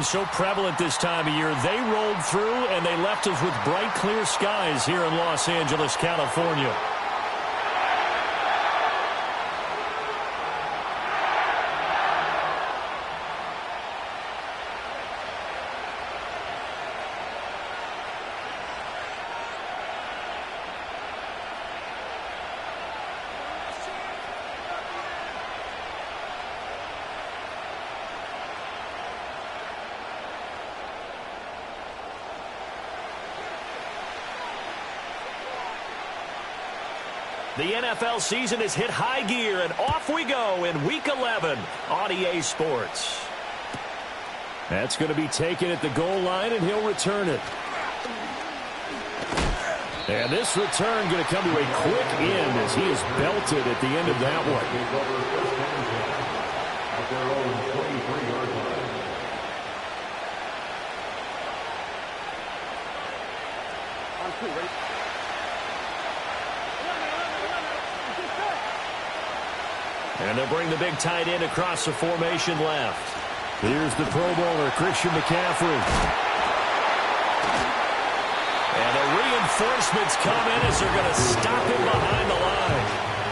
seems so prevalent this time of year. They rolled through, and they left us with bright, clear skies here in Los Angeles, California. The NFL season has hit high gear, and off we go in Week 11 on EA Sports. That's going to be taken at the goal line, and he'll return it. And this return going to come to a quick end as he is belted at the end of that one. And they'll bring the big tight end across the formation left. Here's the Pro Bowler, Christian McCaffrey. And the reinforcements come in as they're going to stop him behind the line.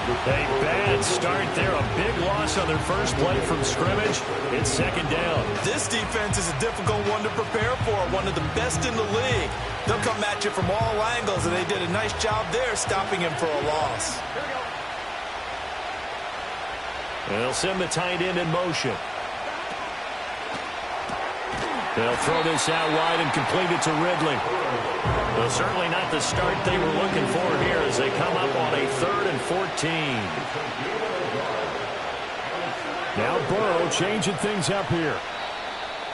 A bad start there. A big loss on their first play from scrimmage. It's second down. This defense is a difficult one to prepare for. One of the best in the league. They'll come at you from all angles, and they did a nice job there stopping him for a loss. They'll send the tight end in motion. They'll throw this out wide and complete it to Ridley. Well, certainly not the start they were looking for here as they come up on a 3rd and 14. Now Burrow changing things up here.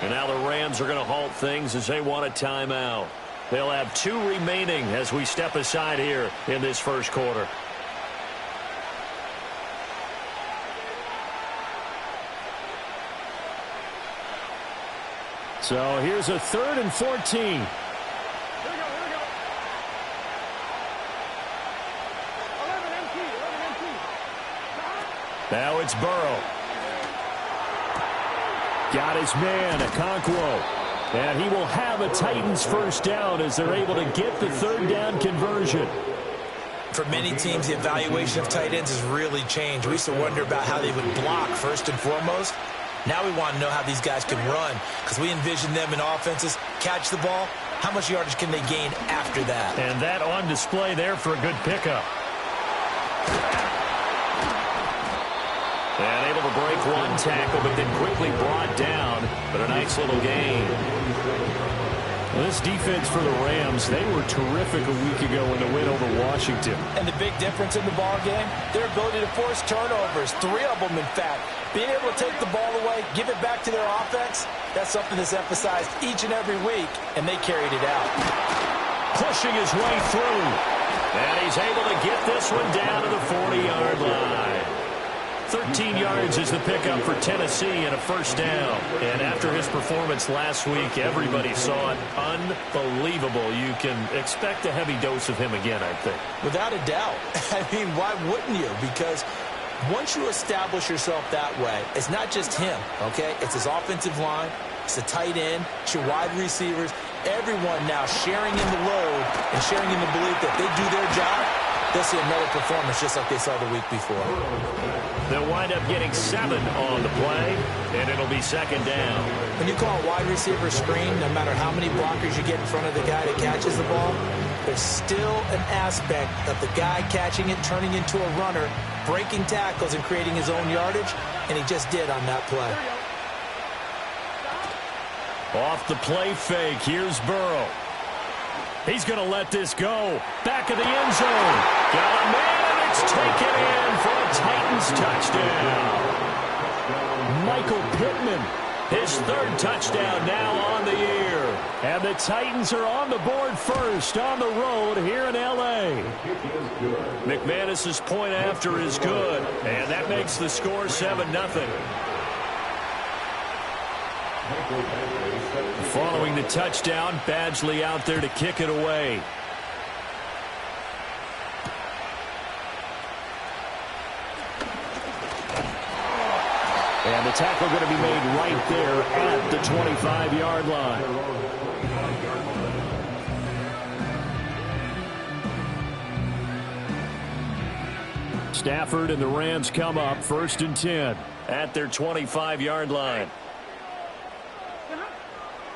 And now the Rams are going to halt things as they want a timeout. They'll have 2 remaining as we step aside here in this first quarter. So here's a 3rd and 14. Here we go. 11 empty. Now it's Burrow. Got his man, Okonkwo. And he will have a Titans first down as they're able to get the 3rd down conversion. For many teams, the evaluation of tight ends has really changed. We used to wonder about how they would block first and foremost. Now we want to know how these guys can run because we envision them in offenses, catch the ball. How much yardage can they gain after that? And that on display there for a good pickup. And able to break one tackle, but then quickly brought down. But a nice little gain. This defense for the Rams, they were terrific a week ago in the win over Washington. And the big difference in the ball game, their ability to force turnovers, 3 of them in fact. Being able to take the ball away, give it back to their offense, that's something that's emphasized each and every week, and they carried it out. Pushing his way through. And he's able to get this one down to the 40-yard line. 13 yards is the pickup for Tennessee and a first down. And after his performance last week, everybody saw it. Unbelievable. You can expect a heavy dose of him again, I think. Without a doubt. I mean, why wouldn't you? Because once you establish yourself that way, it's not just him, okay? It's his offensive line, it's the tight end, it's your wide receivers, everyone now sharing in the load and sharing in the belief that they do their job, they'll see another performance just like they saw the week before. They'll wind up getting 7 on the play, and it'll be second down. When you call a wide receiver screen, no matter how many blockers you get in front of the guy that catches the ball, there's still an aspect of the guy catching it, turning into a runner, breaking tackles and creating his own yardage, and he just did on that play. Off the play fake, here's Burrow. He's going to let this go. Back of the end zone. Got a man, and it's taken in for a Titans touchdown. Michael Pittman, his 3rd touchdown now on the year. And the Titans are on the board first on the road here in L.A. McManus's point after is good, and that makes the score 7-0. Following the touchdown, Badgley out there to kick it away. And the tackle going to be made right there at the 25-yard line. Stafford and the Rams come up 1st and 10 at their 25-yard line.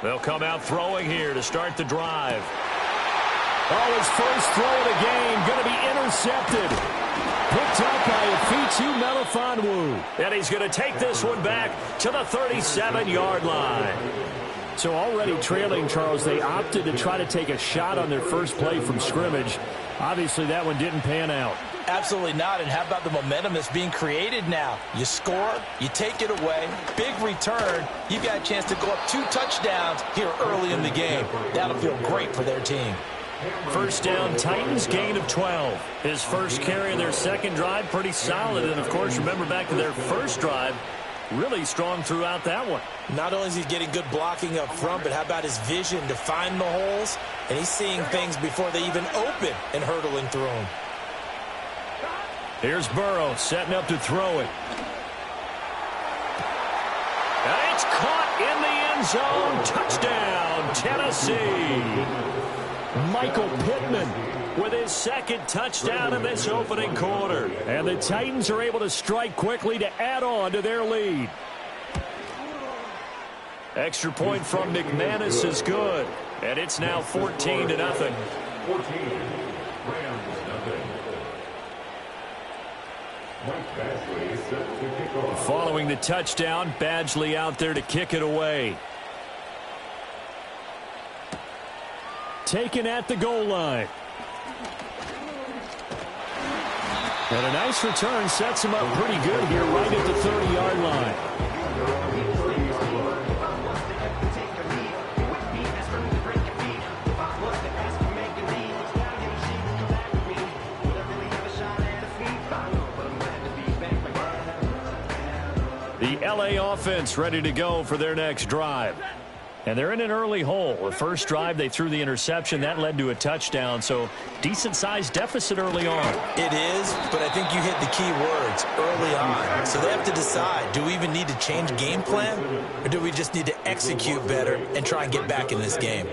They'll come out throwing here to start the drive. Oh, his first throw of the game going to be intercepted. Picked up by Afitu Melifonwu. And he's going to take this one back to the 37-yard line. So already trailing, Charles, they opted to try to take a shot on their first play from scrimmage. Obviously, that one didn't pan out. Absolutely not. And how about the momentum that's being created now? You score, you take it away, big return. You got a chance to go up 2 touchdowns here early in the game. That'll feel great for their team. First down, Titans, gain of 12. His first carry of their second drive, pretty solid. And, of course, remember back to their first drive, really strong throughout that one. Not only is he getting good blocking up front, but how about his vision to find the holes? And he's seeing things before they even open and hurdling through them. Here's Burrow setting up to throw it. And it's caught in the end zone. Touchdown, Tennessee. Michael Pittman with his second touchdown in this opening quarter. And the Titans are able to strike quickly to add on to their lead. Extra point from McManus is good. And it's now 14-0. Following the touchdown, Badgley out there to kick it away. Taken at the goal line. And a nice return sets him up pretty good here right at the 30-yard line. The LA offense ready to go for their next drive. And they're in an early hole. The first drive, they threw the interception. That led to a touchdown, so decent-sized deficit early on. It is, but I think you hit the key words early on. So they have to decide, do we even need to change game plan, or do we just need to execute better and try and get back in this game?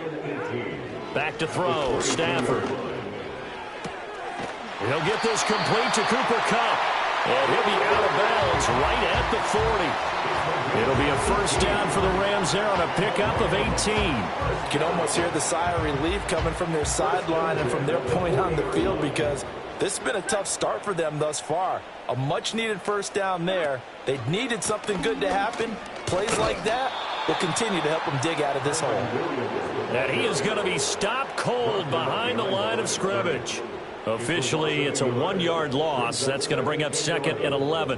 Back to throw, Stafford. He'll get this complete to Cooper Kupp. And he'll be out of bounds right at the 40. It'll be a first down for the Rams there on a pickup of 18. You can almost hear the sigh of relief coming from their sideline and from their point on the field, because this has been a tough start for them thus far. A much-needed first down there. They needed something good to happen. Plays like that will continue to help them dig out of this hole. And he is going to be stopped cold behind the line of scrimmage. Officially, it's a 1-yard loss. That's going to bring up 2nd and 11.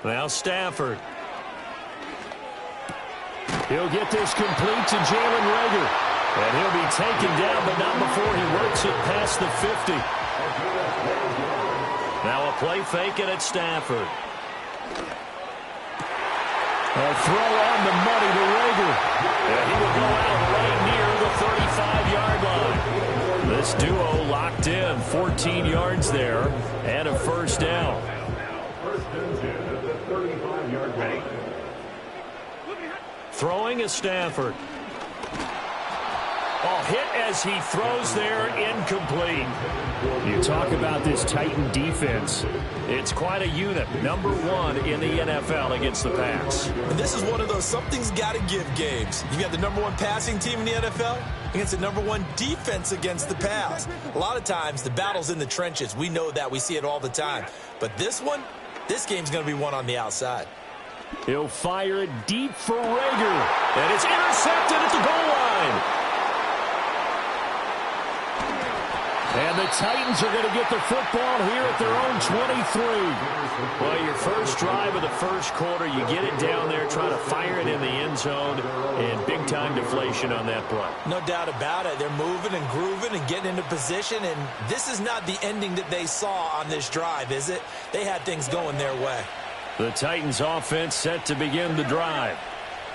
Now Stafford. He'll get this complete to Jalen Reagor. And he'll be taken down, but not before he works it past the 50. Now a play fake it at Stafford. A throw on the money to Reagor. And he will go out right near the 35-yard line. This duo locked in, 14 yards there, and a first down. Throwing is Stafford. Oh, hit as he throws there, incomplete. You talk about this Titan defense. It's quite a unit. Number 1 in the NFL against the pass. And this is one of those something's got to give games. You got the number 1 passing team in the NFL against the number 1 defense against the pass. A lot of times the battle's in the trenches. We know that. We see it all the time. But this one, this game's going to be won on the outside. He'll fire it deep for Reagor. And it's intercepted at the goal line. And the Titans are going to get the football here at their own 23. Well, your first drive of the first quarter, you get it down there, try to fire it in the end zone, and big-time deflation on that play. No doubt about it. They're moving and grooving and getting into position, and this is not the ending that they saw on this drive, is it? They had things going their way. The Titans offense set to begin the drive.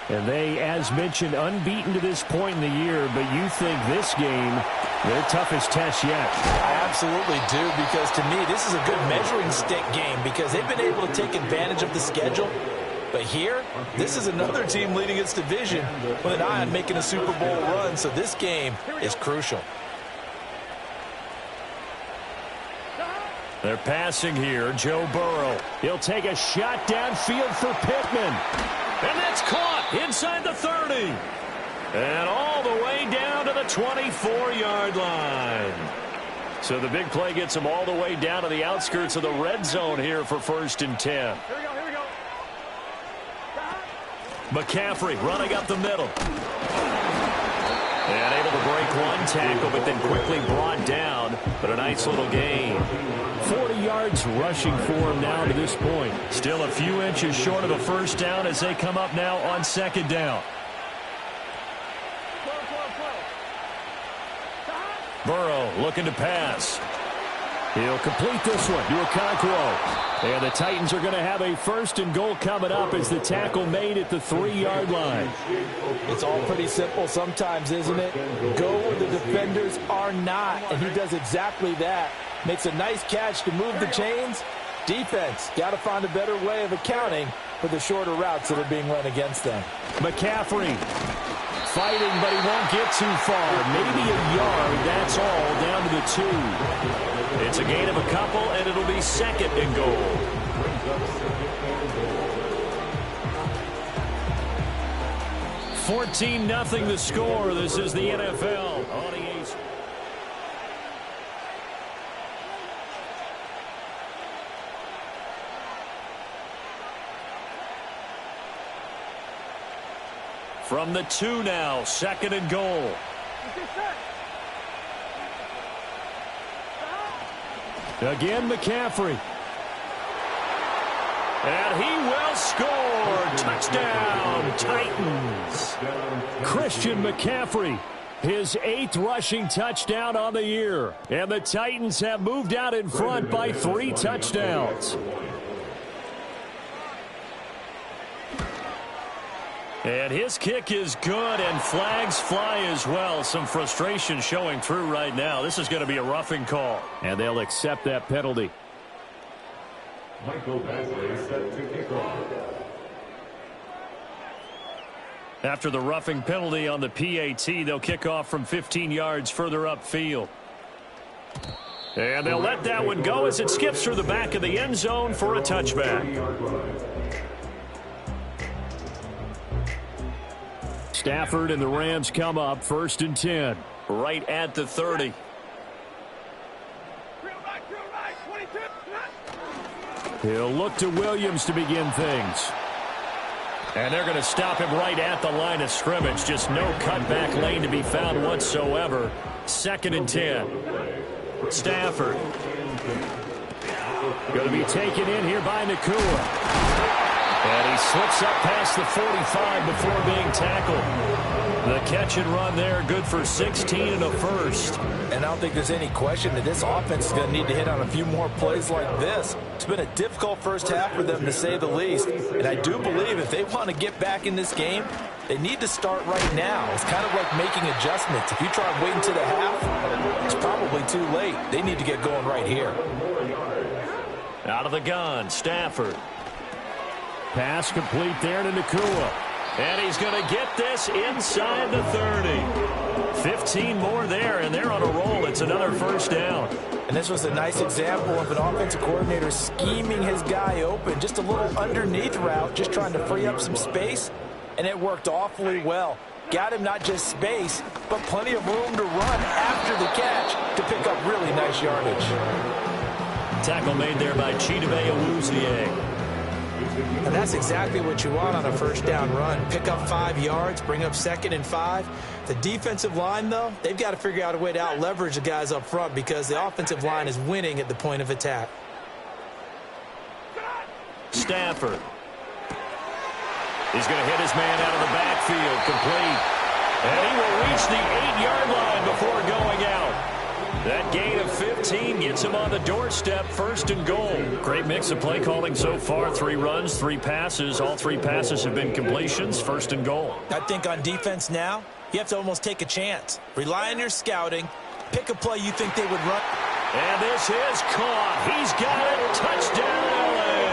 And they, as mentioned, unbeaten to this point in the year, but you think this game Their toughest test yet. I absolutely do, because to me, this is a good measuring stick game because they've been able to take advantage of the schedule. But here, this is another team leading its division with an eye on making a Super Bowl run, so this game is crucial. They're passing here. Joe Burrow. He'll take a shot downfield for Pittman. And that's caught inside the 30. And all the way down to the 24-yard line. So the big play gets him all the way down to the outskirts of the red zone here for 1st and 10. Here we go, here we go. McCaffrey running up the middle. And able to break one tackle, but then quickly brought down. But a nice little gain. 40 yards rushing for him now to this point. Still a few inches short of a first down as they come up now on 2nd down. Burrow looking to pass. He'll complete this one to Okonkwo. And the Titans are going to have a 1st and goal coming up as the tackle made at the 3-yard line. It's all pretty simple sometimes, isn't it? Go where the defenders are not, and he does exactly that. Makes a nice catch to move the chains. Defense got to find a better way of accounting for the shorter routes that are being run against them. McCaffrey fighting, but he won't get too far. Maybe a yard, that's all, down to the 2. It's a gain of a couple, and it'll be 2nd and goal. $14-0 the score. This is the NFL on EA. From the 2 now, 2nd and goal. Again, McCaffrey. And he will score. Touchdown, Titans. Christian McCaffrey, his 8th rushing touchdown on the year. And the Titans have moved out in front by 3 touchdowns. And his kick is good, and flags fly as well. Some frustration showing through right now. This is going to be a roughing call. And they'll accept that penalty. Michael Basley set to kick off. After the roughing penalty on the PAT, they'll kick off from 15 yards further upfield. And they'll let that one go as it skips through the back of the end zone for a touchback. Stafford and the Rams come up 1st and 10. Right at the 30. He'll look to Williams to begin things. And they're going to stop him right at the line of scrimmage. Just no cutback lane to be found whatsoever. 2nd and 10. Stafford. Going to be taken in here by Nakua. And he slips up past the 45 before being tackled. The catch and run there, good for 16 and a first. And I don't think there's any question that this offense is going to need to hit on a few more plays like this. It's been a difficult first half for them, to say the least. And I do believe if they want to get back in this game, they need to start right now. It's kind of like making adjustments. If you try and wait until the half, it's probably too late. They need to get going right here. Out of the gun, Stafford. Pass complete there to Nakua. And he's going to get this inside the 30. 15 more there, and they're on a roll. It's another first down. And this was a nice example of an offensive coordinator scheming his guy open. Just a little underneath route, just trying to free up some space. And it worked awfully well. Got him not just space, but plenty of room to run after the catch to pick up really nice yardage. Tackle made there by Chidobe Awuzie. And that's exactly what you want on a first down run. Pick up 5 yards, bring up 2nd and 5. The defensive line, though, they've got to figure out a way to out-leverage the guys up front because the offensive line is winning at the point of attack. Stafford. He's going to hit his man out of the backfield, complete. And he will reach the 8-yard line before going out. That gain of 15 gets him on the doorstep, 1st and goal. Great mix of play calling so far. 3 runs, 3 passes. All 3 passes have been completions, 1st and goal. I think on defense now, you have to almost take a chance. Rely on your scouting, Pick a play you think they would run. And this is caught. He's got it. Touchdown, L.A.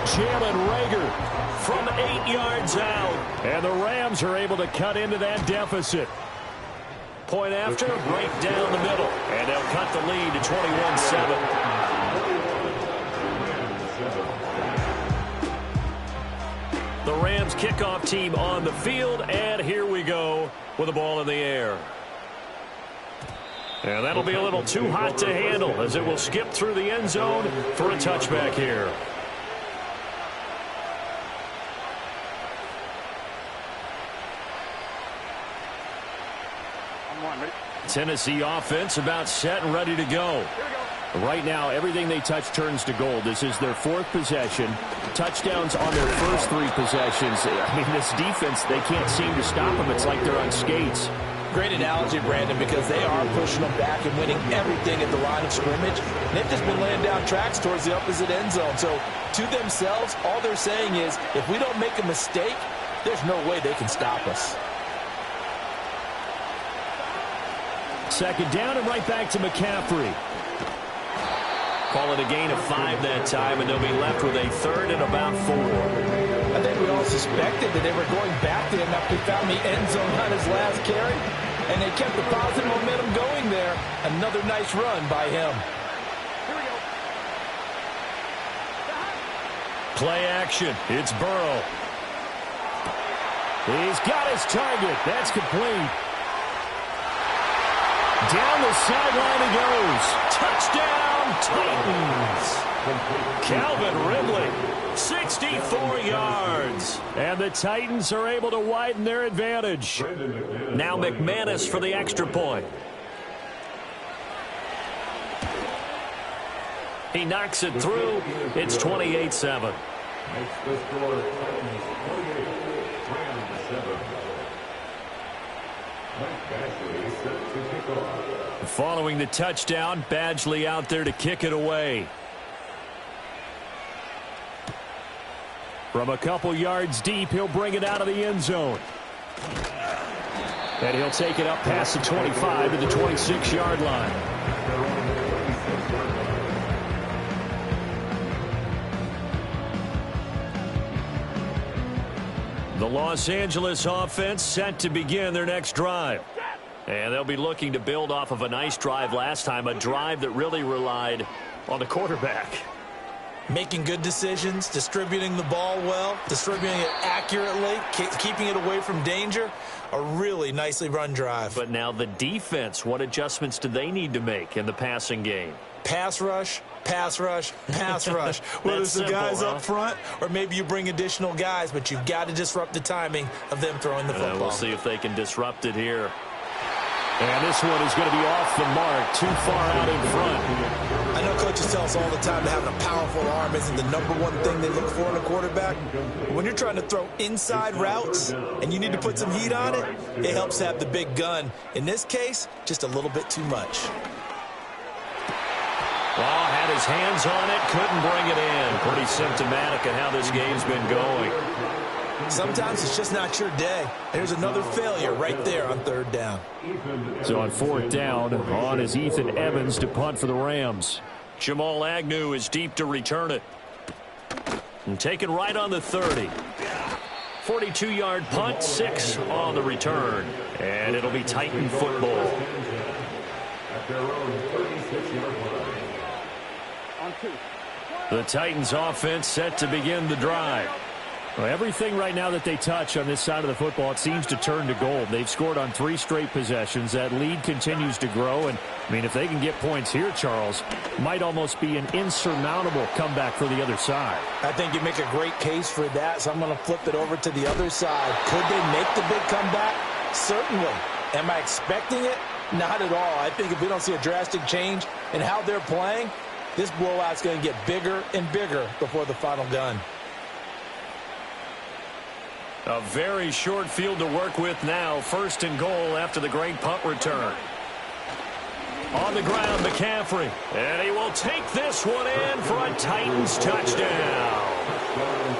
Jalen Reagor from 8 yards out. And the Rams are able to cut into that deficit. Point after, right down the middle. And they'll cut the lead to 21-7. The Rams kickoff team on the field, and here we go with the ball in the air. And that'll be a little too hot to handle as it will skip through the end zone for a touchback here. Tennessee offense about set and ready to go. Right now, everything they touch turns to gold. This is their 4th possession. Touchdowns on their first 3 possessions. I mean, this defense, they can't seem to stop them. It's like they're on skates. Great analogy, Brandon, because they are pushing them back and winning everything at the line of scrimmage. And they've just been laying down tracks towards the opposite end zone. So, to themselves, all they're saying is, if we don't make a mistake, there's no way they can stop us. Second down and right back to McCaffrey. Call it a gain of 5 that time, and they'll be left with a 3rd and about 4. I think we all suspected that they were going back there after he found the end zone on his last carry, and they kept the positive momentum going there. Another nice run by him. Here we go. Play action. It's Burrow. He's got his target. That's complete. Down the sideline he goes. Touchdown, Titans. Calvin Ridley, 64 yards. And the Titans are able to widen their advantage. Now McManus for the extra point. He knocks it through. It's 28-7. Following the touchdown, Badgley out there to kick it away. From a couple yards deep, he'll bring it out of the end zone. And he'll take it up past the 25 to the 26-yard line. The Los Angeles offense set to begin their next drive. And they'll be looking to build off of a nice drive last time, a drive that really relied on the quarterback. Making good decisions, distributing the ball well, distributing it accurately, keeping it away from danger. A really nicely run drive. But now the defense, what adjustments do they need to make in the passing game? Pass rush, pass rush, pass rush. Whether it's the guys up front or maybe you bring additional guys, but you've got to disrupt the timing of them throwing the football. We'll see if they can disrupt it here. And this one is going to be off the mark, too far out in front. I know coaches tell us all the time that having a powerful arm isn't the number one thing they look for in a quarterback. But when you're trying to throw inside routes and you need to put some heat on it, it helps to have the big gun. In this case, just a little bit too much. Well, had his hands on it, couldn't bring it in. Pretty symptomatic of how this game's been going. Sometimes it's just not your day. There's another failure right there on 3rd down. So on 4th down, on is Ethan Evans to punt for the Rams. Jamal Agnew is deep to return it. And taken right on the 30. 42-yard punt, 6 on the return. And it'll be Titan football. The Titans offense set to begin the drive. Well, everything right now that they touch on this side of the football, it seems to turn to gold. They've scored on 3 straight possessions. That lead continues to grow. And, I mean, if they can get points here, Charles, might almost be an insurmountable comeback for the other side. I think you make a great case for that, so I'm going to flip it over to the other side. Could they make the big comeback? Certainly. Am I expecting it? Not at all. I think if we don't see a drastic change in how they're playing, this blowout's going to get bigger and bigger before the final gun. A very short field to work with now. 1st and goal after the great punt return. On the ground, McCaffrey. And he will take this one in for a Titans touchdown.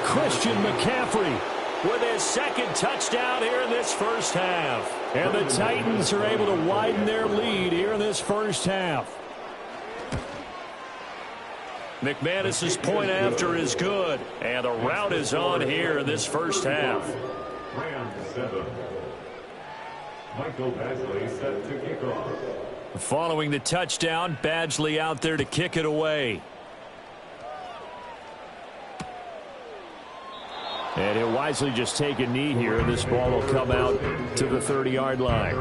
Christian McCaffrey with his second touchdown here in this first half. And the Titans are able to widen their lead here in this first half. McManus's point after is good, and the route is on here in this first half. Rams 7. Michael Badgley set to kick off. Following the touchdown, Badgley out there to kick it away. And he'll wisely just take a knee here, and this ball will come out to the 30-yard line.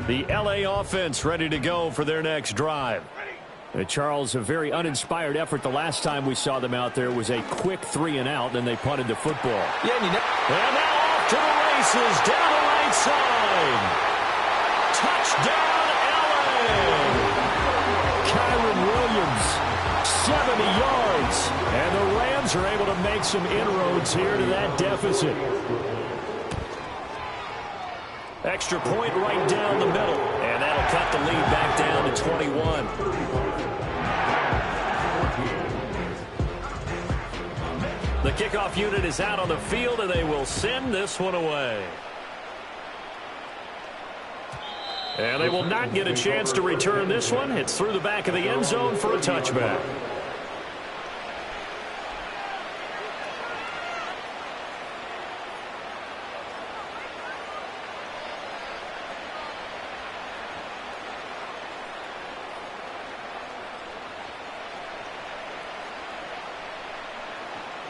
The LA offense ready to go for their next drive. Charles, a very uninspired effort the last time we saw them out there. Was a quick 3-and-out, then they punted the football. Yeah, and now off to the races, down the right side. Touchdown, LA! Kyron Williams, 70 yards. And the Rams are able to make some inroads here to that deficit. Extra point right down the middle. And that'll cut the lead back down to 21. The kickoff unit is out on the field, and they will send this one away. And they will not get a chance to return this one. It's through the back of the end zone for a touchback.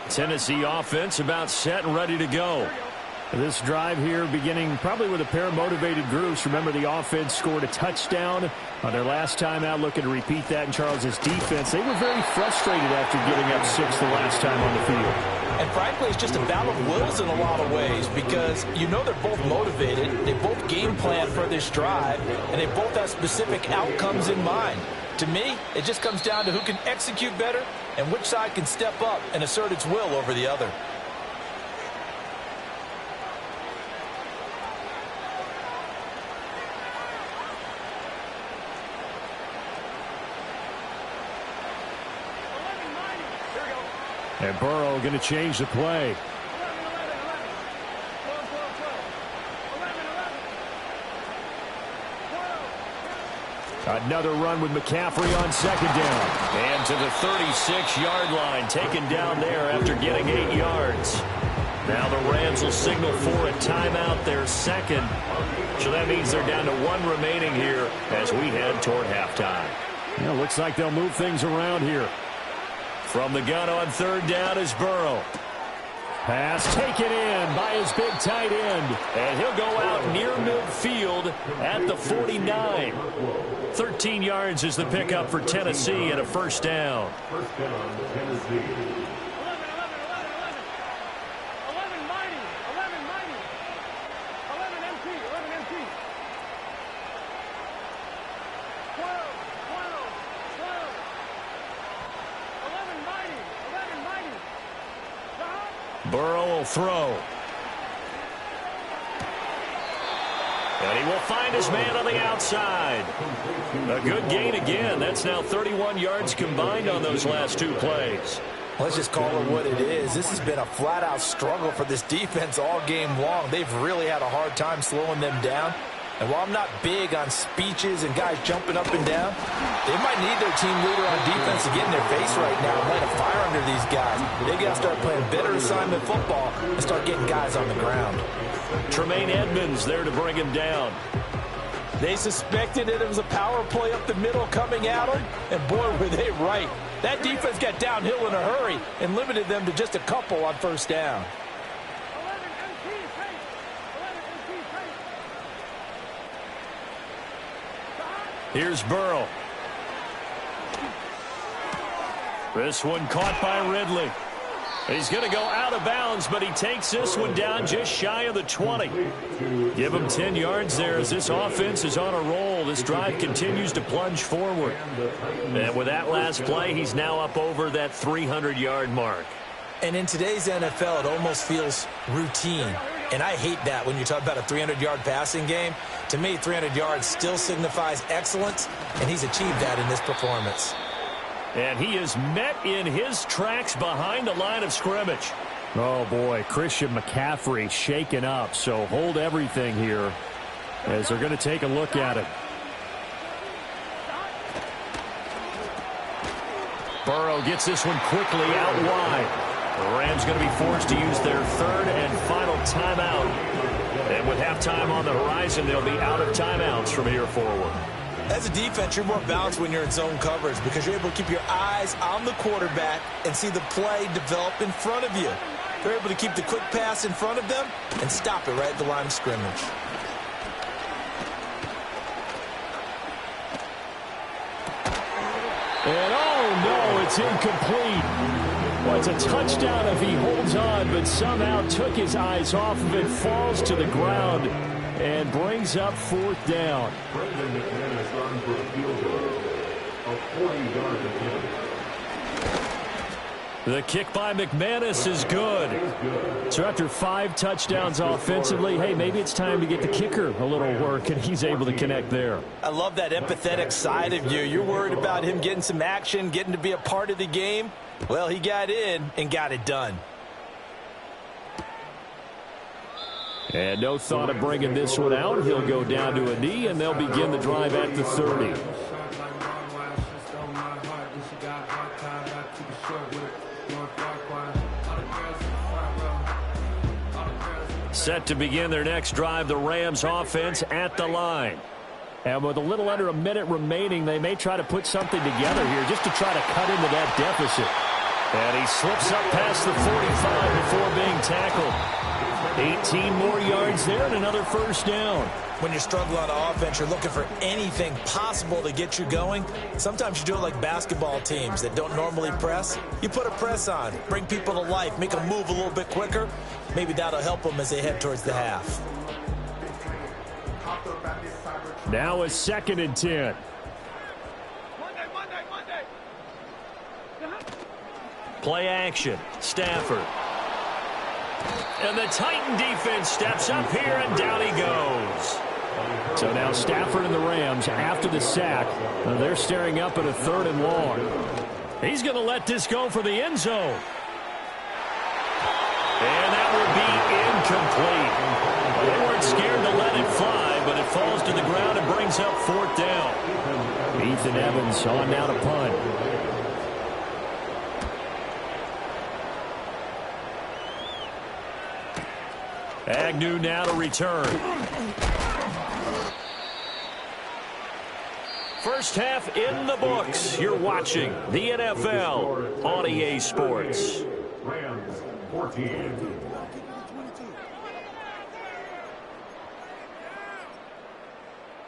Tennessee offense about set and ready to go. This drive here beginning probably with a pair of motivated groups. Remember, the offense scored a touchdown on their last time out, looking to repeat that in Charles's defense. They were very frustrated after giving up 6 the last time on the field. And frankly, it's just a battle of wills in a lot of ways, because you know they're both motivated, they both game plan for this drive, and they both have specific outcomes in mind. To me, it just comes down to who can execute better and which side can step up and assert its will over the other. And Burrow going to change the play. Another run with McCaffrey on second down. And to the 36-yard line, taken down there after getting 8 yards. Now the Rams will signal for a timeout, their second. So that means they're down to 1 remaining here as we head toward halftime. Yeah, looks like they'll move things around here. From the gun on third down is Burrow. Pass taken in by his big tight end. And he'll go out near midfield at the 49. 13 yards is the pickup for Tennessee and a first down. First down, Tennessee. 11 mighty. 11 empty. 12. 11 mighty. Burrow will throw. And he will find his man on the outside. A good gain again. That's now 31 yards combined on those last 2 plays. Let's just call it what it is. This has been a flat-out struggle for this defense all game long. They've really had a hard time slowing them down. And while I'm not big on speeches and guys jumping up and down, they might need their team leader on defense to get in their face right now and light a fire under these guys. They got to start playing better assignment football and start getting guys on the ground. Tremaine Edmonds there to bring him down. They suspected that it was a power play up the middle coming at them, and boy, were they right. That defense got downhill in a hurry and limited them to just a couple on first down. 11 empty. Here's Burrow. This one caught by Ridley. He's going to go out of bounds, but he takes this one down just shy of the 20. Give him 10 yards there as this offense is on a roll. This drive continues to plunge forward. And with that last play, he's now up over that 300-yard mark. And in today's NFL, it almost feels routine. And I hate that when you talk about a 300-yard passing game. To me, 300 yards still signifies excellence, and he's achieved that in this performance. And he is met in his tracks behind the line of scrimmage. Oh, boy, Christian McCaffrey shaken up, so hold everything here as they're going to take a look at it. Burrow gets this one quickly out wide. The Rams going to be forced to use their third and final timeout. And with halftime on the horizon, they'll be out of timeouts from here forward. As a defense, you're more balanced when you're in zone coverage because you're able to keep your eyes on the quarterback and see the play develop in front of you. They're able to keep the quick pass in front of them and stop it right at the line of scrimmage. And oh no, it's incomplete. Well, it's a touchdown if he holds on, but somehow took his eyes off of it, falls to the ground, and brings up fourth down. The kick by McManus is good. So after 5 touchdowns offensively, hey, maybe it's time to get the kicker a little work, and he's able to connect there. I love that empathetic side of you. You're worried about him getting some action, getting to be a part of the game. Well, he got in and got it done. And no thought of bringing this one out. He'll go down to a knee, and they'll begin the drive at the 30. Set to begin their next drive, the Rams offense at the line. And with a little under a minute remaining, they may try to put something together here just to try to cut into that deficit. And he slips up past the 45 before being tackled. 18 more yards there and another first down. When you struggle on offense, you're looking for anything possible to get you going. Sometimes you do it like basketball teams that don't normally press. You put a press on, bring people to life, make them move a little bit quicker. Maybe that'll help them as they head towards the half. Now a 2nd and 10. Monday. Play action. Stafford. And the Titan defense steps up here, and down he goes. So now Stafford and the Rams, after the sack, they're staring up at a 3rd and long. He's going to let this go for the end zone. And that will be incomplete. They weren't scared to let it fly, but it falls to the ground and brings up 4th down. Ethan Evans on now to punt. Agnew now to return. First half in the books. You're watching the NFL on EA Sports. Rams 14.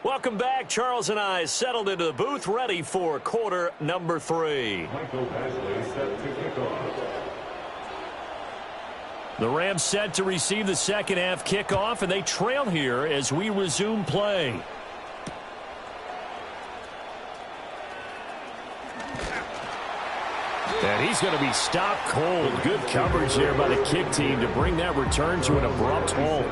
Welcome back. Charles and I settled into the booth, ready for quarter number 3. Michael Pasley set to kick off. The Rams set to receive the second half kickoff, and they trail here as we resume play. And he's going to be stopped cold. Good coverage there by the kick team to bring that return to an abrupt halt.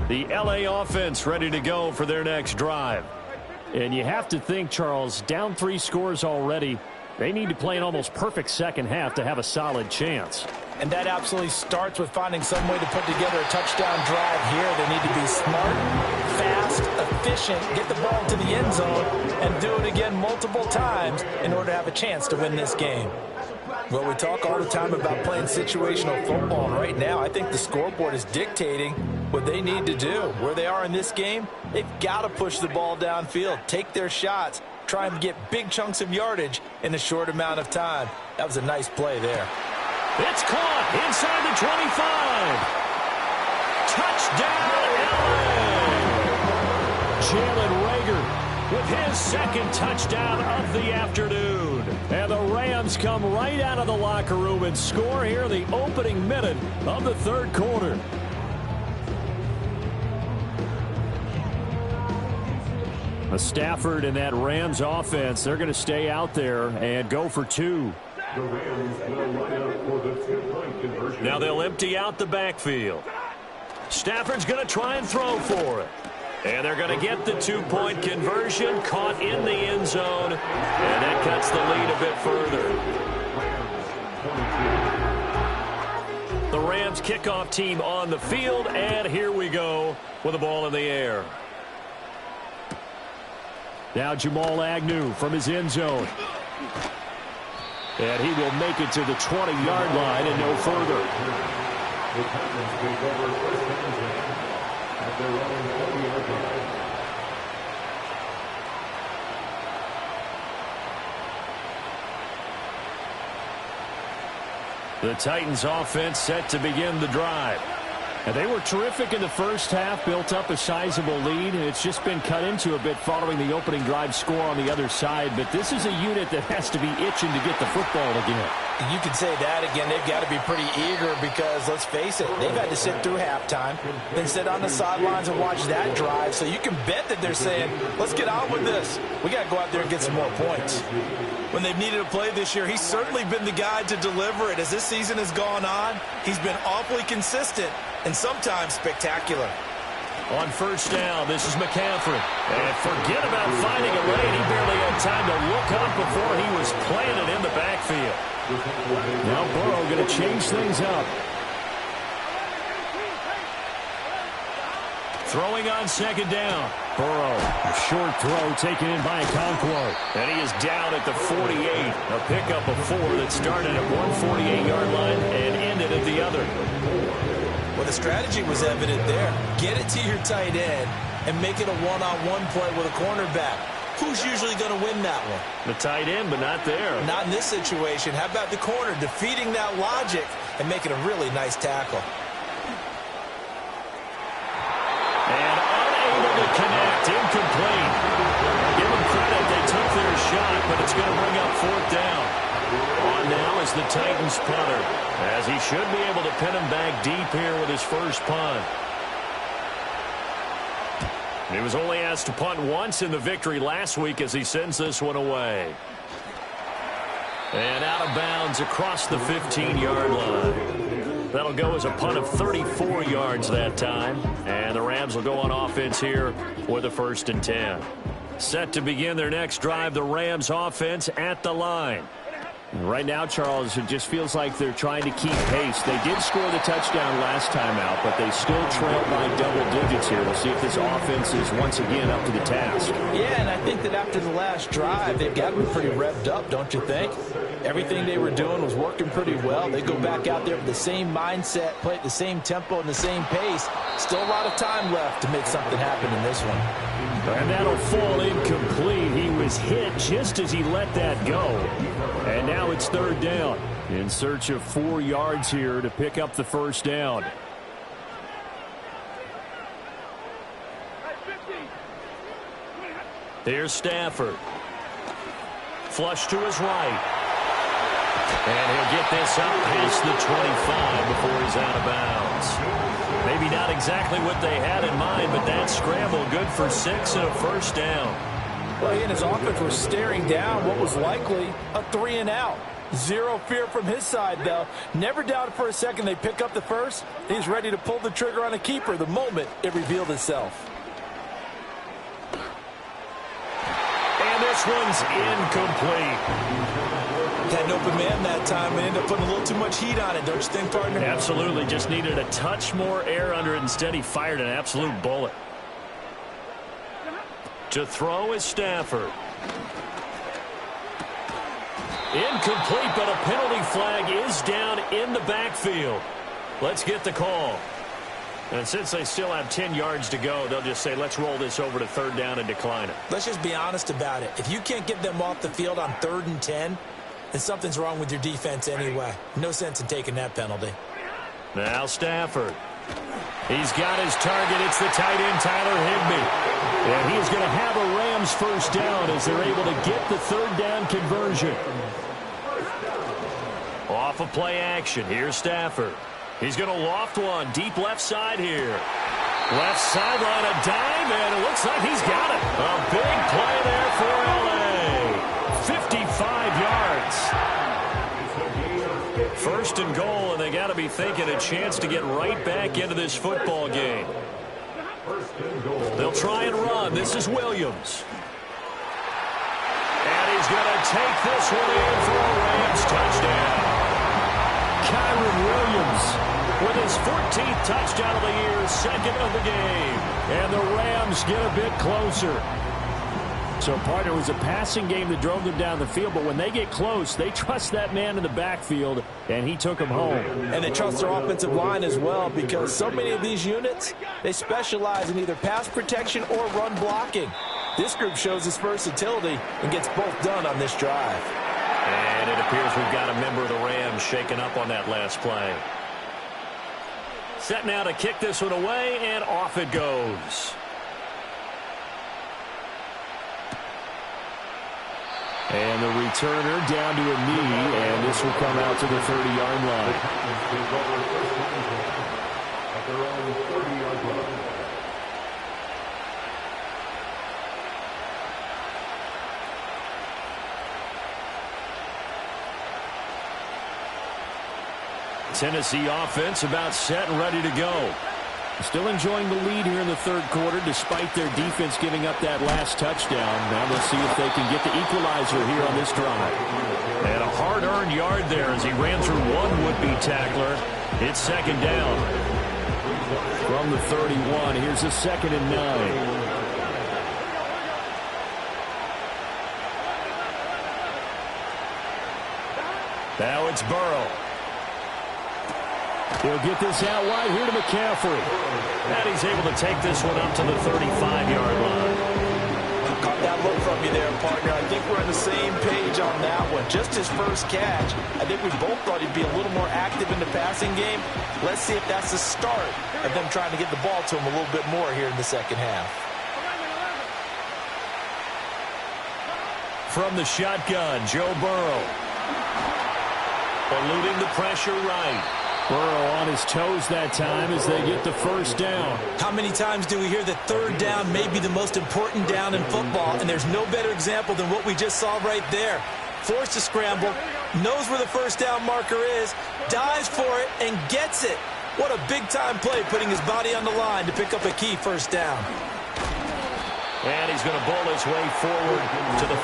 The LA offense ready to go for their next drive. And you have to think, Charles, down 3 scores already. They need to play an almost perfect second half to have a solid chance. And that absolutely starts with finding some way to put together a touchdown drive here. They need to be smart, fast, efficient, get the ball to the end zone, and do it again multiple times in order to have a chance to win this game. Well, we talk all the time about playing situational football, and right now I think the scoreboard is dictating what they need to do. Where they are in this game, they've got to push the ball downfield, take their shots, try and get big chunks of yardage in a short amount of time. That was a nice play there. It's caught inside the 25. Touchdown, LA! Jalen Reagor with his second touchdown of the afternoon. And the Rams come right out of the locker room and score here in the opening minute of the 3rd quarter. Stafford and that Rams offense, they're going to stay out there and go for 2. The Rams will line up for the two-point conversion. Now they'll empty out the backfield. Stafford's going to try and throw for it. And they're going to get the two-point conversion, caught in the end zone, and that cuts the lead a bit further. The Rams kickoff team on the field, and here we go with the ball in the air. Now Jamal Agnew from his end zone. And he will make it to the 20-yard line and no further. The Titans take over first down at their own 20-yard line. The Titans offense set to begin the drive. And they were terrific in the first half, built up a sizable lead, and it's just been cut into a bit following the opening drive score on the other side. But this is a unit that has to be itching to get the football again. You can say that again. They've got to be pretty eager because, let's face it, they've had to sit through halftime, then sit on the sidelines and watch that drive. So you can bet that they're saying, let's get on with this. We got to go out there and get some more points. When they've needed a play this year, he's certainly been the guy to deliver it. As this season has gone on, he's been awfully consistent and sometimes spectacular. On first down, this is McCaffrey. And forget about finding a lane. He barely had time to look up before he was planted in the backfield. Now Burrow going to change things up. Throwing on second down. Burrow, a short throw taken in by Okonkwo. And he is down at the 48. A pickup of 4 that started at one 48-yard line and ended at the other. Well, the strategy was evident there. Get it to your tight end and make it a one-on-one play with a cornerback. Who's usually going to win that one? The tight end, but not there. Not in this situation. How about the corner defeating that logic and making a really nice tackle? And unable to connect, incomplete. Give them credit, they took their shot, but it's going to bring up fourth down. On now is the Titans punter, as he should be able to pin him back deep here with his first punt. He was only asked to punt once in the victory last week as he sends this one away. And out of bounds across the 15-yard line. That'll go as a punt of 34 yards that time. And the Rams will go on offense here with a 1st and 10. Set to begin their next drive, the Rams offense at the line. Right now, Charles, it just feels like they're trying to keep pace. They did score the touchdown last time out, but they still trail by double digits here. We'll see if this offense is once again up to the task. Yeah, and I think that after the last drive, they've got to be pretty revved up, don't you think? Everything they were doing was working pretty well. They go back out there with the same mindset, play at the same tempo and the same pace. Still a lot of time left to make something happen in this one. And that'll fall incomplete. He was hit just as he let that go. And now it's 3rd down. In search of 4 yards here to pick up the 1st down. Here's Stafford. Flush to his right. And he'll get this up past the 25 before he's out of bounds. Maybe not exactly what they had in mind, but that scramble good for 6 and a 1st down. Well, he and his offense were staring down what was likely a 3-and-out. Zero fear from his side, though. Never doubted for a second they pick up the first. He's ready to pull the trigger on a keeper the moment it revealed itself. And this one's incomplete. Had an open man that time and ended up putting a little too much heat on it, don't you think, partner? Absolutely. Just needed a touch more air under it. Instead, he fired an absolute bullet. To throw is Stafford. Incomplete, but a penalty flag is down in the backfield. Let's get the call. And since they still have 10 yards to go, they'll just say, let's roll this over to 3rd down and decline it. Let's just be honest about it. If you can't get them off the field on 3rd and 10, then something's wrong with your defense anyway. No sense in taking that penalty. Now Stafford. He's got his target. It's the tight end, Tyler Higbee. And he's going to have a Rams 1st down as they're able to get the 3rd down conversion. Off of play action. Here's Stafford. He's going to loft one. Deep left side here. Left sideline, a dime, and it looks like he's got it. A big play there for L.A. 55 yards. first and goal, and they got to be thinking a chance to get right back into this football game. They'll try and run. This is Williams. And he's going to take this one in for a Rams touchdown. Kyron Williams with his 14th touchdown of the year, second of the game. And the Rams get a bit closer. So, partner, it was a passing game that drove them down the field, but when they get close, they trust that man in the backfield, and he took them home. And they trust their offensive line as well, because so many of these units, they specialize in either pass protection or run blocking. This group shows its versatility and gets both done on this drive. And it appears we've got a member of the Rams shaken up on that last play. Set now to kick this one away, and off it goes. And the returner down to a knee, and this will come out to the 30-yard line. Tennessee offense about set and ready to go. Still enjoying the lead here in the third quarter despite their defense giving up that last touchdown. Now they'll see if they can get the equalizer here on this drive. And a hard-earned yard there as he ran through one would-be tackler. It's second down. From the 31, here's a 2nd and 9. Now it's Burrow. He'll get this out wide here to McCaffrey. And he's able to take this one up to the 35-yard line. Caught that look from you there, partner. I think we're on the same page on that one. Just his first catch. I think we both thought he'd be a little more active in the passing game. Let's see if that's the start of them trying to get the ball to him a little bit more here in the second half. From the shotgun, Joe Burrow. Eluding the pressure right. Burrow on his toes that time as they get the first down. How many times do we hear that third down may be the most important down in football, and there's no better example than what we just saw right there. Forced to scramble, knows where the first down marker is, dives for it, and gets it. What a big-time play, putting his body on the line to pick up a key first down. And he's going to bowl his way forward to the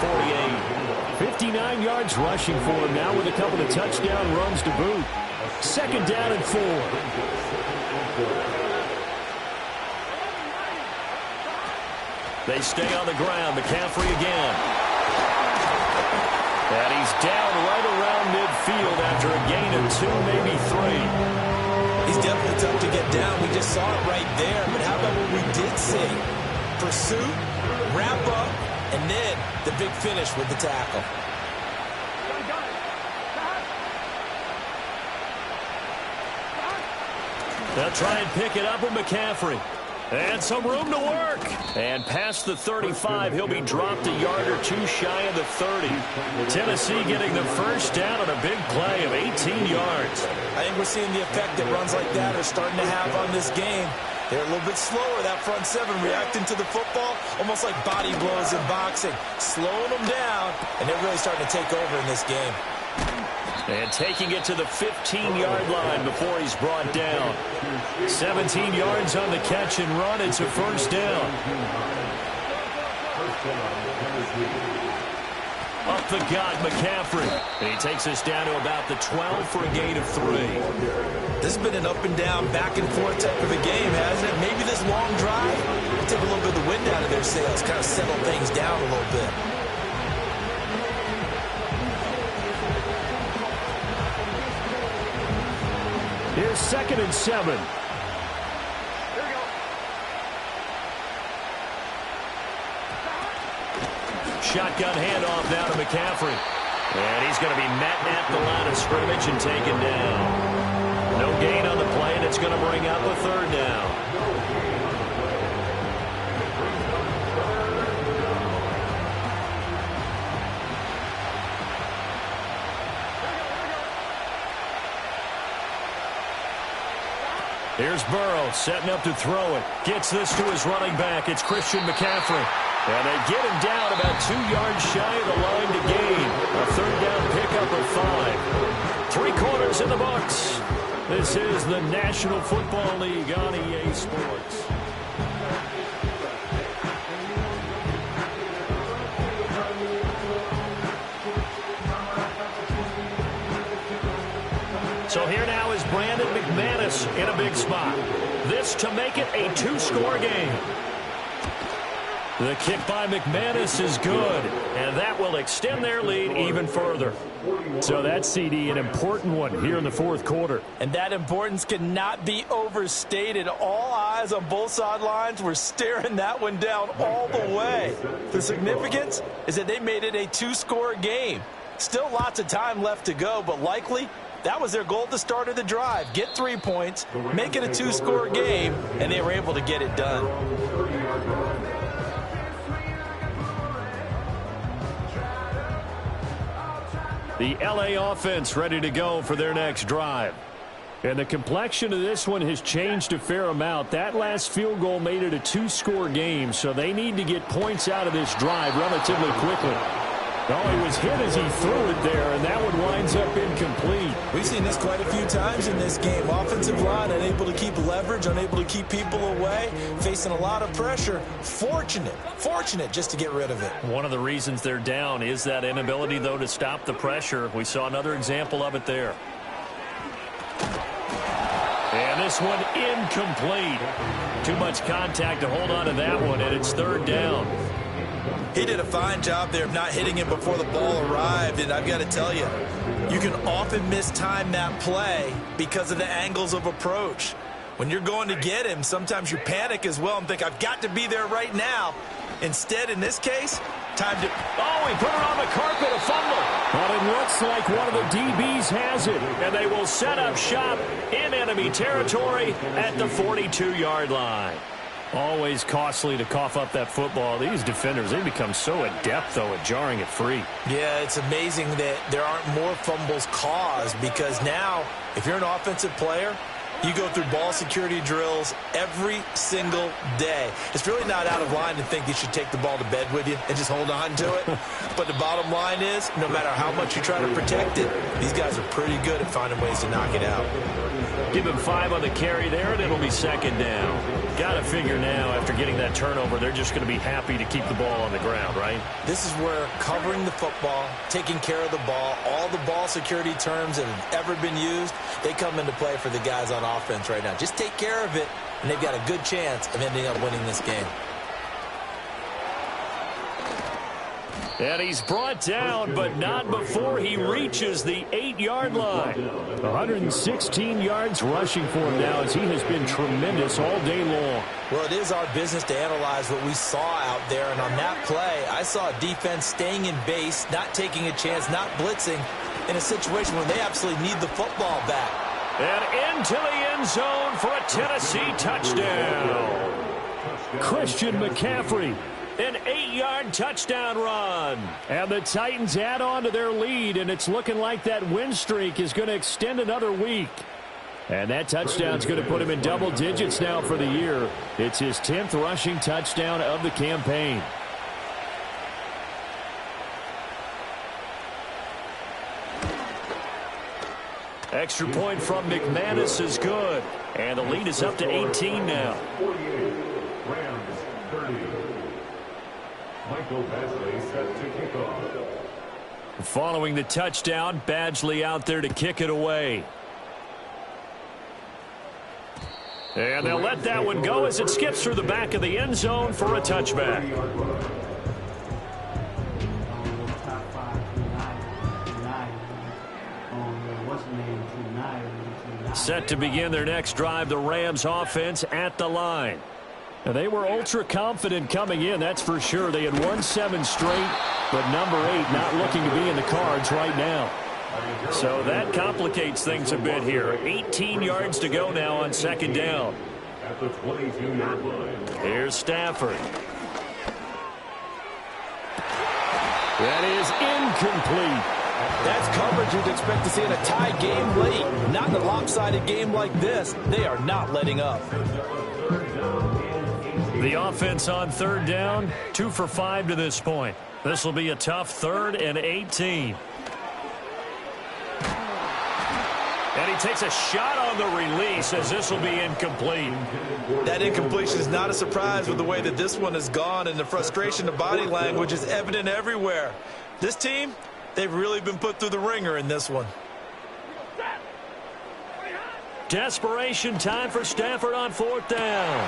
48. 59 yards rushing for him now with a couple of touchdown runs to boot. Second down and 4. They stay on the ground. McCaffrey again. And he's down right around midfield after a gain of 2, maybe 3. He's definitely tough to get down. We just saw it right there. But how about what we did see? Pursuit, wrap up, and then the big finish with the tackle. They'll try and pick it up with McCaffrey. And some room to work. And past the 35, he'll be dropped a yard or two shy of the 30. Tennessee getting the first down on a big play of 18 yards. I think we're seeing the effect that runs like that are starting to have on this game. They're a little bit slower, that front seven, reacting to the football, almost like body blows in boxing. Slowing them down, and they're really starting to take over in this game. And taking it to the 15-yard line before he's brought down. 17 yards on the catch and run. It's a first down. Up the gut, McCaffrey. And he takes us down to about the 12 for a gain of 3. This has been an up-and-down, back-and-forth type of a game, hasn't it? Maybe this long drive will take a little bit of the wind out of their sails, kind of settle things down a little bit. Here's 2nd and 7. Shotgun handoff now to McCaffrey. And he's going to be met at the line of scrimmage and taken down. No gain on the play, and it's going to bring up a third down. Here's Burrow setting up to throw it. Gets this to his running back. It's Christian McCaffrey. And they get him down about 2 yards shy of the line to gain. A third down pickup of 5. 3 quarters in the books. This is the National Football League on EA Sports. So here now is Brandon McManus in a big spot. This to make it a 2-score game. The kick by McManus is good, and that will extend their lead even further. So that's, CD, an important one here in the 4th quarter. And that importance cannot be overstated. All eyes on both sidelines were staring that one down all the way. The significance is that they made it a 2-score game. Still lots of time left to go, but likely that was their goal at the start of the drive. Get 3 points, make it a 2-score game, and they were able to get it done. The LA offense ready to go for their next drive. And the complexion of this one has changed a fair amount. That last field goal made it a 2-score game, so they need to get points out of this drive relatively quickly. Oh, he was hit as he threw it there, and that one winds up incomplete. We've seen this quite a few times in this game. Offensive line unable to keep leverage, unable to keep people away, facing a lot of pressure. Fortunate just to get rid of it. One of the reasons they're down is that inability, though, to stop the pressure. We saw another example of it there. And this one incomplete. Too much contact to hold on to that one, and it's 3rd down. He did a fine job there of not hitting him before the ball arrived, and I've got to tell you, you can often mistime that play because of the angles of approach. When you're going to get him, sometimes you panic as well and think, I've got to be there right now. Instead, in this case, time to... Oh, he put it on the carpet, a fumble. But it looks like one of the DBs has it, and they will set up shop in enemy territory at the 42-yard line. Always costly to cough up that football. These defenders, they become so adept, though, at jarring it free. Yeah, it's amazing that there aren't more fumbles caused, because now, if you're an offensive player, you go through ball security drills every single day. It's really not out of line to think you should take the ball to bed with you and just hold on to it. But the bottom line is, no matter how much you try to protect it, these guys are pretty good at finding ways to knock it out. Give him 5 on the carry there, and it'll be 2nd down. Got to figure now, after getting that turnover, they're just going to be happy to keep the ball on the ground, right? This is where covering the football, taking care of the ball, all the ball security terms that have ever been used, they come into play for the guys on offense right now. Just take care of it, and they've got a good chance of ending up winning this game. And he's brought down, but not before he reaches the 8-yard line. 116 yards rushing for him now, as he has been tremendous all day long. Well, it is our business to analyze what we saw out there, and on that play, I saw a defense staying in base, not taking a chance, not blitzing, in a situation where they absolutely need the football back. And into the end zone for a Tennessee touchdown. Christian McCaffrey. An 8-yard touchdown run. And the Titans add on to their lead, and it's looking like that win streak is going to extend another week. And that touchdown's going to put him in double digits now for the year. It's his 10th rushing touchdown of the campaign. Extra point from McManus is good. And the lead is up to 18 now. 48, Rams 30. Michael Badgley set to kick off. Following the touchdown, Badgley out there to kick it away. And they'll let that one go as it skips through the back of the end zone for a touchback. Set to begin their next drive, the Rams offense at the line. Now, they were ultra confident coming in, that's for sure. They had won 7 straight, but number 8 not looking to be in the cards right now. So that complicates things a bit here. 18 yards to go now on 2nd down. At the 22-yard line. Here's Stafford. That is incomplete. That's coverage you'd expect to see in a tie game late. Not in a lopsided game like this. They are not letting up. The offense on 3rd down, 2 for 5 to this point. This will be a tough 3rd and 18. he takes a shot on the release as this will be incomplete. That incompletion is not a surprise with the way that this one has gone, and the frustration of body language is evident everywhere. This team, they've really been put through the ringer in this one. Desperation time for Stafford on 4th down.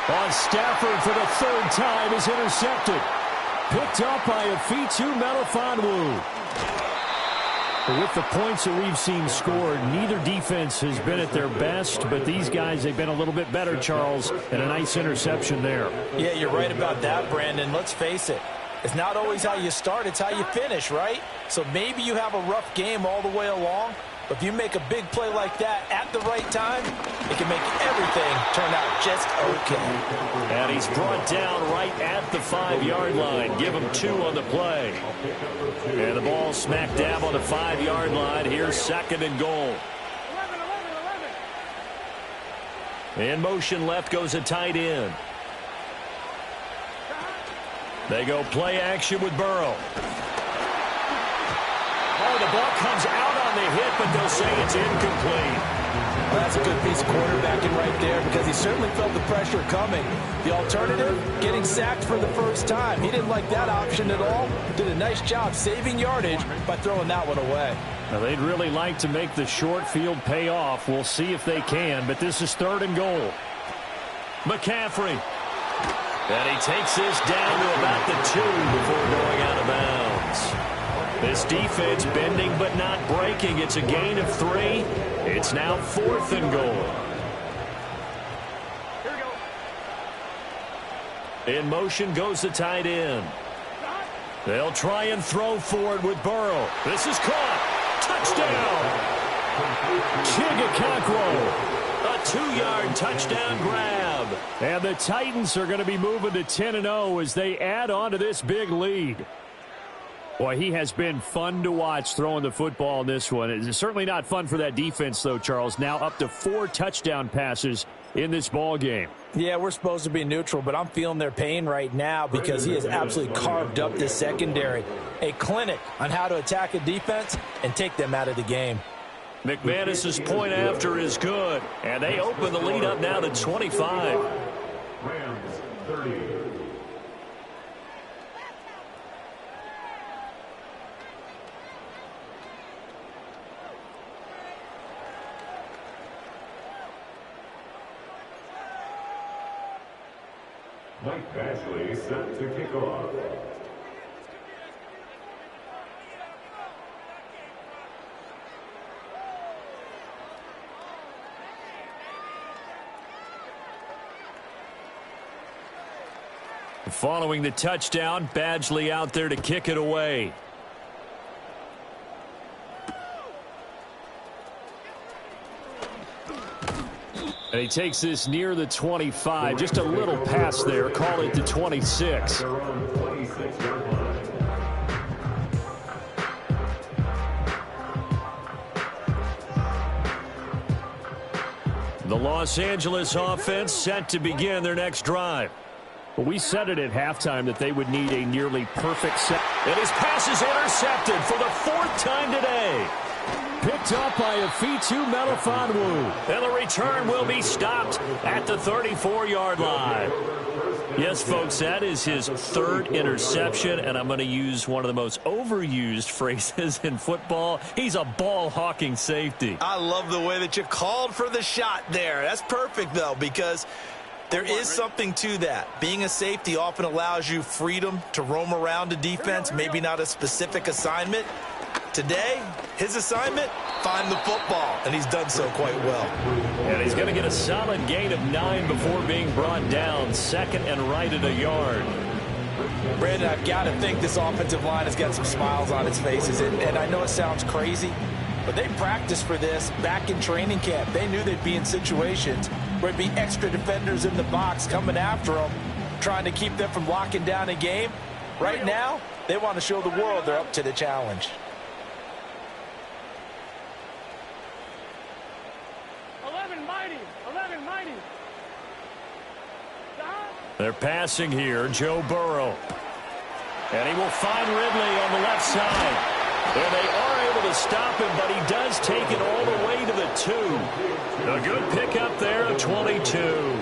On Stafford for the 3rd time is intercepted. Picked up by a Fitu Melifonwu. With the points that we've seen scored, neither defense has been at their best, but these guys, they've been a little bit better, Charles, and a nice interception there. Yeah, you're right about that, Brandon. Let's face it. It's not always how you start, it's how you finish, right? So maybe you have a rough game all the way along, but if you make a big play like that at the right time, it can make everything turn out just okay. And he's brought down right at the 5-yard line. Give him 2 on the play. And the ball smack dab on the 5-yard line. Here's 2nd and goal. 11. In motion left goes a tight end. They go play action with Burrow. Oh, the ball comes out on the hit, but they'll say it's incomplete. Well, that's a good piece of quarterbacking right there because he certainly felt the pressure coming. The alternative, getting sacked for the first time. He didn't like that option at all. Did a nice job saving yardage by throwing that one away. Now, they'd really like to make the short field pay off. We'll see if they can, but this is 3rd and goal. McCaffrey. And he takes this down to about the 2 before going out of bounds. This defense bending but not breaking. It's a gain of 3. It's now 4th and goal. Here we go. In motion goes the tight end. They'll try and throw for it with Burrow. This is caught. Touchdown. Chigakakwo. A 2-yard touchdown grab. And the Titans are going to be moving to 10-0 as they add on to this big lead. Boy, he has been fun to watch throwing the football in this one. It's certainly not fun for that defense, though, Charles. Now up to 4 touchdown passes in this ball game. Yeah, we're supposed to be neutral, but I'm feeling their pain right now because he has absolutely carved up this secondary. A clinic on how to attack a defense and take them out of the game. McManus's point after is good, and they open the lead up now to 25. Rams 30. Mike Bashley set to kick off. Following the touchdown, Badgley out there to kick it away. And he takes this near the 25. Just a little pass there. Call it the 26. Their own 26-yard line. The Los Angeles offense set to begin their next drive. Well, we said it at halftime that they would need a nearly perfect set. And his pass is intercepted for the 4th time today. Picked up by a Fitu Melifonwu. And the return will be stopped at the 34-yard line. Yes, folks, that is his 3rd interception, and I'm going to use one of the most overused phrases in football. He's a ball-hawking safety. I love the way that you called for the shot there. That's perfect, though, because there is something to that. Being a safety often allows you freedom to roam around a defense, maybe not a specific assignment. Today, his assignment, find the football, and he's done so quite well. And he's going to get a solid gain of 9 before being brought down, 2nd and right at a yard. Brandon, I've got to think this offensive line has got some smiles on its faces, and I know it sounds crazy, but they practiced for this back in training camp. They knew they'd be in situations where it'd be extra defenders in the box coming after them, trying to keep them from locking down a game. Right now, they want to show the world they're up to the challenge. 11 mighty. They're passing here, Joe Burrow. And he will find Ridley on the left side. And they are able to stop him, but he does take it all the way to the 2. A good pickup there of 22.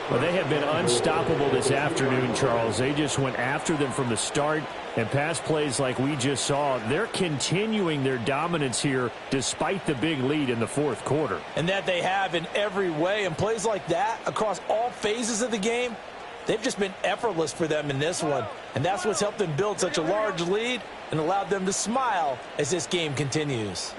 Well, they have been unstoppable this afternoon, Charles. They just went after them from the start, and pass plays like we just saw, they're continuing their dominance here despite the big lead in the fourth quarter. And that they have in every way, and plays like that across all phases of the game, they've just been effortless for them in this one. And that's what's helped them build such a large lead and allowed them to smile as this game continues.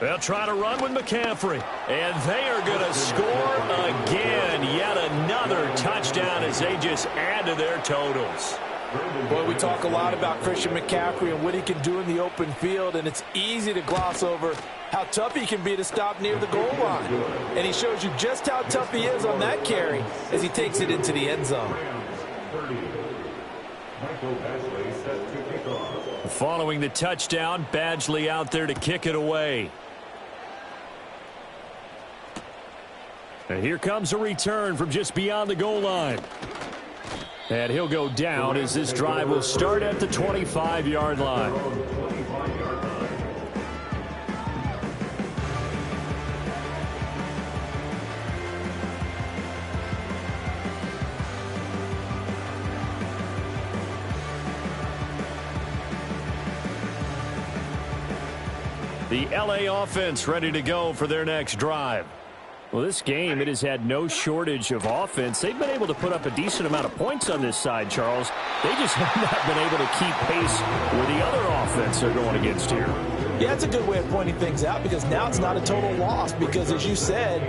They'll try to run with McCaffrey. And they are going to score again. Yet another touchdown as they just add to their totals. Boy, we talk a lot about Christian McCaffrey and what he can do in the open field, and it's easy to gloss over how tough he can be to stop near the goal line. And he shows you just how tough he is on that carry as he takes it into the end zone. Following the touchdown, Badgley out there to kick it away. And here comes a return from just beyond the goal line. And he'll go down as this drive will start at the 25-yard line. The LA offense ready to go for their next drive. Well, this game, it has had no shortage of offense. They've been able to put up a decent amount of points on this side, Charles. They just have not been able to keep pace with the other offense they're going against here. Yeah, it's a good way of pointing things out because now it's not a total loss because, as you said,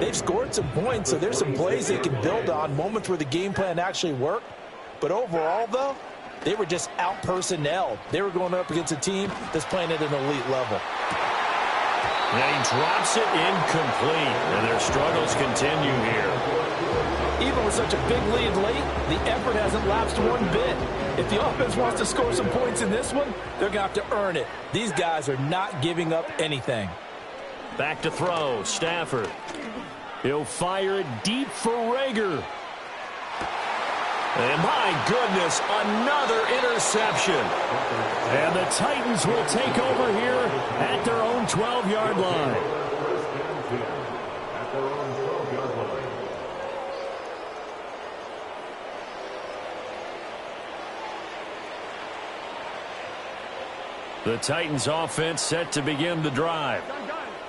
they've scored some points, so there's some plays they can build on, moments where the game plan actually worked. But overall, though, they were just out-personnelled. They were going up against a team that's playing at an elite level. And he drops it incomplete, and their struggles continue here. Even with such a big lead late, the effort hasn't lapsed one bit. If the offense wants to score some points in this one, they're going to have to earn it. These guys are not giving up anything. Back to throw, Stafford. He'll fire it deep for Rager. And my goodness, another interception. And the Titans will take over here at their own 12-yard line. The Titans offense set to begin the drive.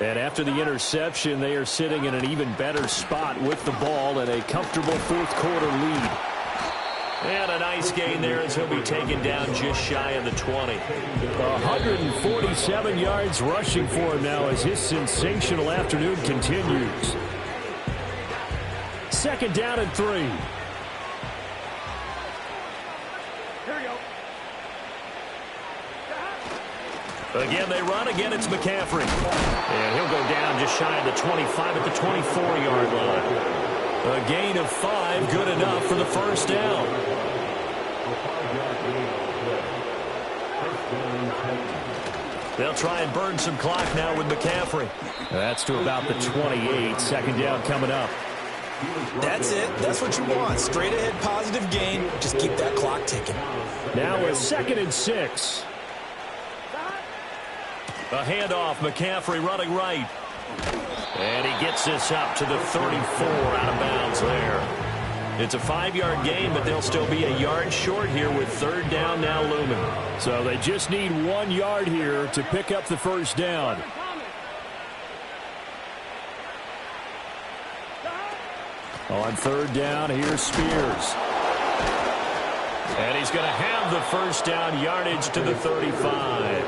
And after the interception, they are sitting in an even better spot with the ball and a comfortable fourth quarter lead. And a nice gain there as he'll be taken down just shy of the 20. 147 yards rushing for him now as his sensational afternoon continues. Second down and 3. Here we go. Again, they run. Again, it's McCaffrey. And he'll go down just shy of the 25 at the 24-yard line. A gain of 5, good enough for the first down. They'll try and burn some clock now with McCaffrey. That's to about the 28. Second down coming up. That's it. That's what you want. Straight ahead positive gain. Just keep that clock ticking. Now a 2nd and 6. A handoff. McCaffrey running right. And he gets this up to the 34 out of bounds there. It's a 5-yard gain, but they'll still be a yard short here with third down now looming. So they just need 1 yard here to pick up the first down. On third down, here's Spears. And he's going to have the first down, yardage to the 35.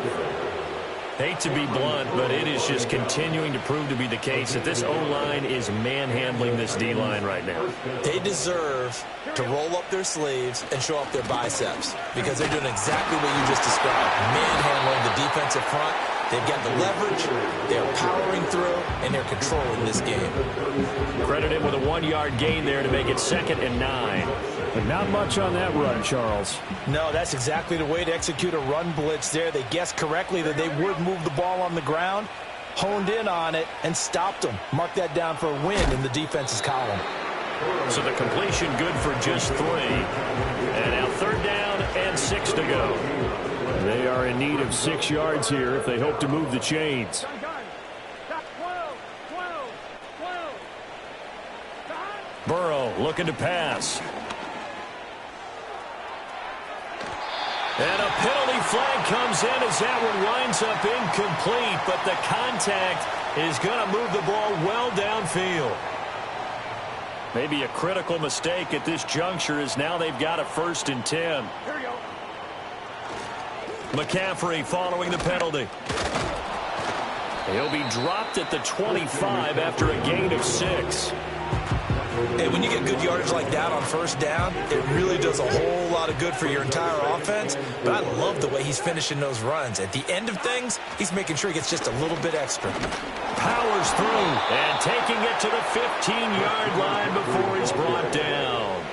Hate to be blunt, but it is just continuing to prove to be the case that this O-line is manhandling this D-line right now. They deserve to roll up their sleeves and show off their biceps because they're doing exactly what you just described, manhandling the defensive front. They've got the leverage, they're powering through, and they're controlling this game. Credit him with a 1-yard gain there to make it 2nd and 9. But not much on that run, Charles. No, that's exactly the way to execute a run blitz there. They guessed correctly that they would move the ball on the ground, honed in on it, and stopped them. Mark that down for a win in the defense's column. So the completion good for just 3. And now third down and 6 to go. They are in need of 6 yards here if they hope to move the chains. Burrow looking to pass. And a penalty flag comes in as that one winds up incomplete, but the contact is going to move the ball well downfield. Maybe a critical mistake at this juncture as now they've got a 1st and 10. Here we go. McCaffrey following the penalty. He'll be dropped at the 25 after a gain of 6. Hey, when you get good yardage like that on 1st down, it really does a whole lot of good for your entire offense. But I love the way he's finishing those runs. At the end of things, he's making sure he gets just a little bit extra. Powers through and taking it to the 15-yard line before he's brought down.